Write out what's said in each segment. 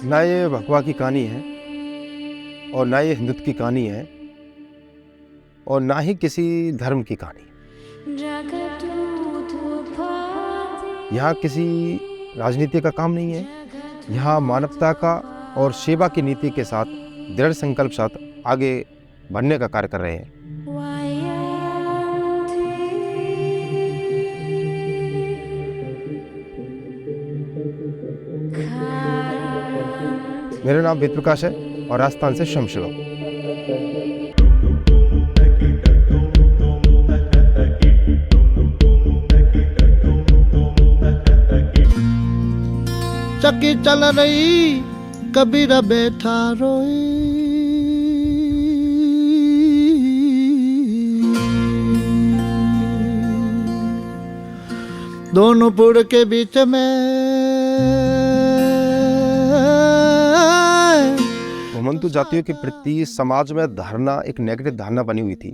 ना ये भगवा की कहानी है और ना ये हिंदुत्व की कहानी है और ना ही किसी धर्म की कहानी। यहाँ किसी राजनीति का काम नहीं है। यहाँ मानवता का और सेवा की नीति के साथ दृढ़ संकल्प साथ आगे बढ़ने का कार्य कर रहे हैं। मेरा नाम वेद प्रकाश है और राजस्थान से शमशिवम। चक्की चल रही कबीरा बैठा रोई, दोनों पुड़ के बीच में घुमंतु जातियों के प्रति समाज में धारणा एक नेगेटिव धारणा बनी हुई थी।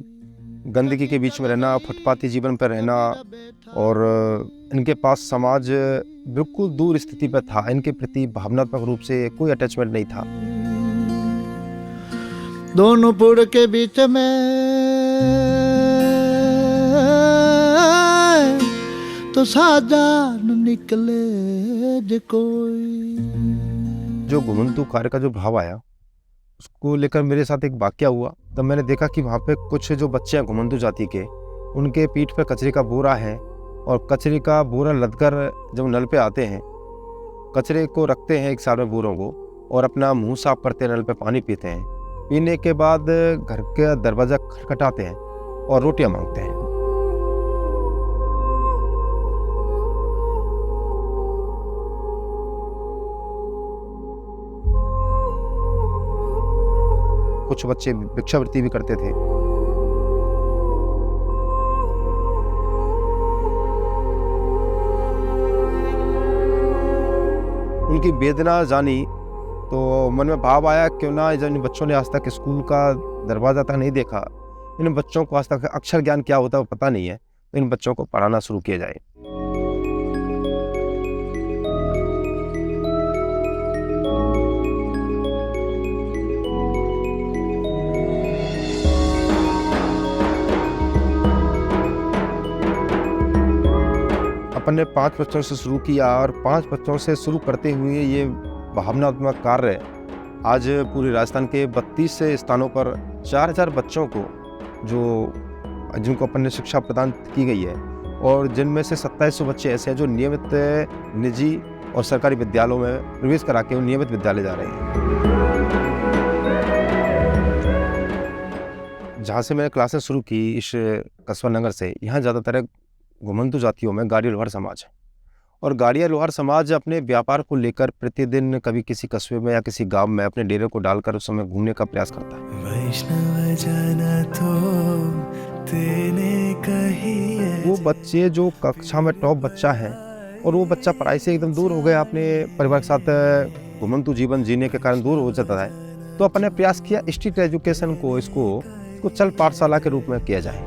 गंदगी के बीच में रहना, फुटपाथी जीवन पर रहना और इनके पास समाज बिल्कुल दूर स्थिति पर था। इनके प्रति भावनात्मक रूप से कोई अटैचमेंट नहीं था। दोनों पुड़ के बीच में तो साजान निकले जे कोई। जो घुमंतु कार्य का जो भाव आया उसको लेकर मेरे साथ एक वाकया हुआ। तब मैंने देखा कि वहाँ पे कुछ जो बच्चे हैं घुमंतु जाति के, उनके पीठ पर कचरे का बोरा है और कचरे का बोरा लदकर जब नल पे आते हैं, कचरे को रखते हैं एक साइड में बोरों को और अपना मुंह साफ करते हैं, नल पे पानी पीते हैं। पीने के बाद घर का दरवाज़ा खटखटाते हैं और रोटियां मांगते हैं। कुछ बच्चे भिक्षावृत्ति भी करते थे। उनकी वेदना जानी तो मन में भाव आया, क्यों ना जब इन बच्चों ने आज तक स्कूल का दरवाज़ा तक नहीं देखा, इन बच्चों को आज तक अक्षर ज्ञान क्या होता है वो पता नहीं है, तो इन बच्चों को पढ़ाना शुरू किया जाए। अपन ने 5 बच्चों से शुरू किया और 5 बच्चों से शुरू करते हुए ये भावनात्मक कार्य आज पूरे राजस्थान के 32 स्थानों पर 4000 बच्चों को जिनको अपन ने शिक्षा प्रदान की गई है और जिनमें से 2700 बच्चे ऐसे हैं जो नियमित निजी और सरकारी विद्यालयों में प्रवेश करा के नियमित विद्यालय जा रहे हैं। जहाँ से मैंने क्लासेस शुरू की इस कस्बा नगर से, यहाँ ज़्यादातर घुमंतु जातियों में गाड़िया लोहार समाज है और गाड़िया लोहार समाज अपने व्यापार को लेकर प्रतिदिन कभी किसी कस्बे में या किसी गांव में अपने डेरे को डालकर उस समय घूमने का प्रयास करता है। वैष्णव जन तो तेने कही है। वो बच्चे जो कक्षा में टॉप बच्चा है और वो बच्चा पढ़ाई से एकदम दूर हो गया, अपने परिवार के साथ घुमंतु जीवन जीने के कारण दूर हो जाता है, तो अपन ने प्रयास किया स्ट्रीट एजुकेशन को इसको चल पाठशाला के रूप में किया जाए।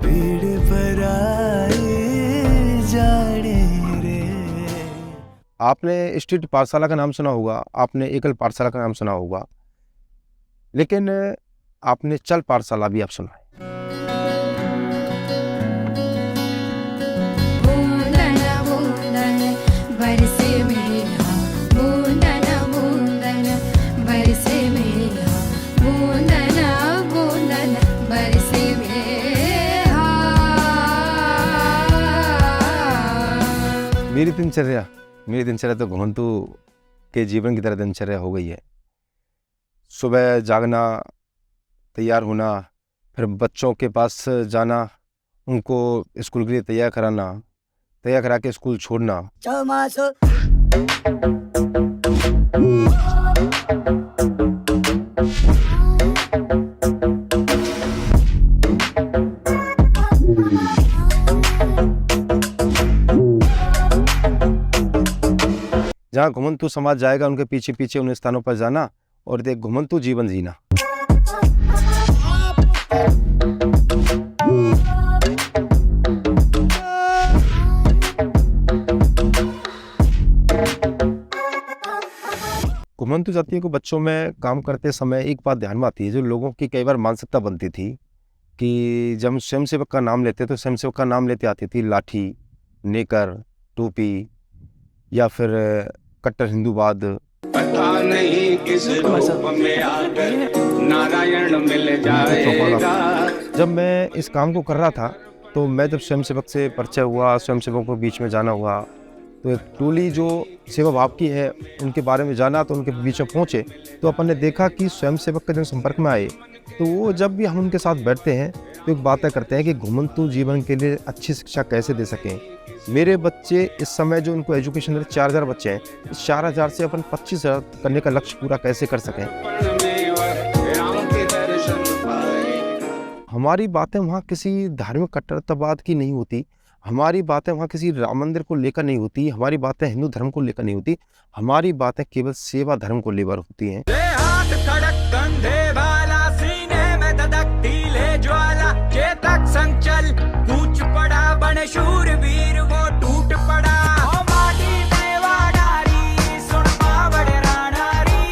आपने स्ट्रीट पाठशाला का नाम सुना होगा, आपने एकल पाठशाला का नाम सुना होगा, लेकिन आपने चल पाठशाला भी आप सुना है। मेरी दिनचर्या तो घुमंतु के जीवन की तरह दिनचर्या हो गई है। सुबह जागना, तैयार होना, फिर बच्चों के पास जाना, उनको स्कूल के लिए तैयार करा के स्कूल छोड़ना। जहाँ घुमंतु समाज जाएगा उनके पीछे पीछे उन स्थानों पर जाना और एक घुमंतु जीवन जीना। घुमंतु जातियों के बच्चों में काम करते समय एक बात ध्यान में आती है, जो लोगों की कई बार मानसिकता बनती थी कि जब हम स्वयंसेवक का नाम लेते तो स्वयंसेवक का नाम लेते आती थी लाठी, नेकर, टोपी या फिर कट्टर हिंदूवाद। पता नहीं किस रूप में आकर नारायण मिल जाएगा। जब मैं इस काम को कर रहा था तो मैं जब स्वयंसेवक से परिचय हुआ, स्वयंसेवकों के बीच में जाना हुआ, तो एक टोली जो सेवा भाव की है उनके बारे में जाना, तो उनके बीच में पहुँचे तो अपन ने देखा कि स्वयंसेवक के जब संपर्क में आए तो वो जब भी हम उनके साथ बैठते हैं तो एक बातें करते हैं कि घुमंतु जीवन के लिए अच्छी शिक्षा कैसे दे सकें। मेरे बच्चे इस समय जो उनको एजुकेशन दे 4000 बच्चे हैं, इस 4000 से अपन 25,000 करने का लक्ष्य पूरा कैसे कर सकें। हमारी बातें वहाँ किसी धार्मिक कट्टरतावाद की नहीं होती, हमारी बातें वहाँ किसी राम मंदिर को लेकर नहीं होती, हमारी बातें हिंदू धर्म को लेकर नहीं होती, हमारी बातें केवल सेवा धर्म को लेकर होती हैं। चेतक संचल कूच पड़ा बने शूरवीर वो टूट पड़ा। ओ माटी देवा नारी सुन पावड़े रानारी,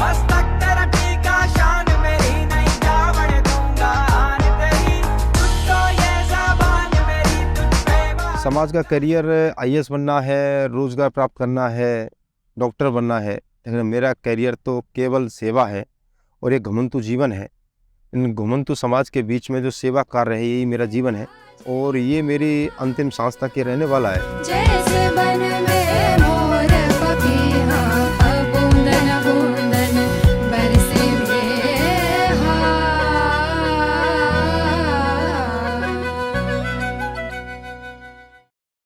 हस्तक तेरा टीका शान मेरी नहीं जावड़ दूंगा आन तेरी, तुझ तो ये ज़बान मेरी तुझ पे। समाज का करियर IAS बनना है, रोजगार प्राप्त करना है, डॉक्टर बनना है, लेकिन मेरा करियर तो केवल सेवा है और ये घुमंतु जीवन है। इन घुमंतु समाज के बीच में जो सेवा कार्य है यही मेरा जीवन है और ये मेरी अंतिम सांस तक ये रहने वाला है। जैसे बन में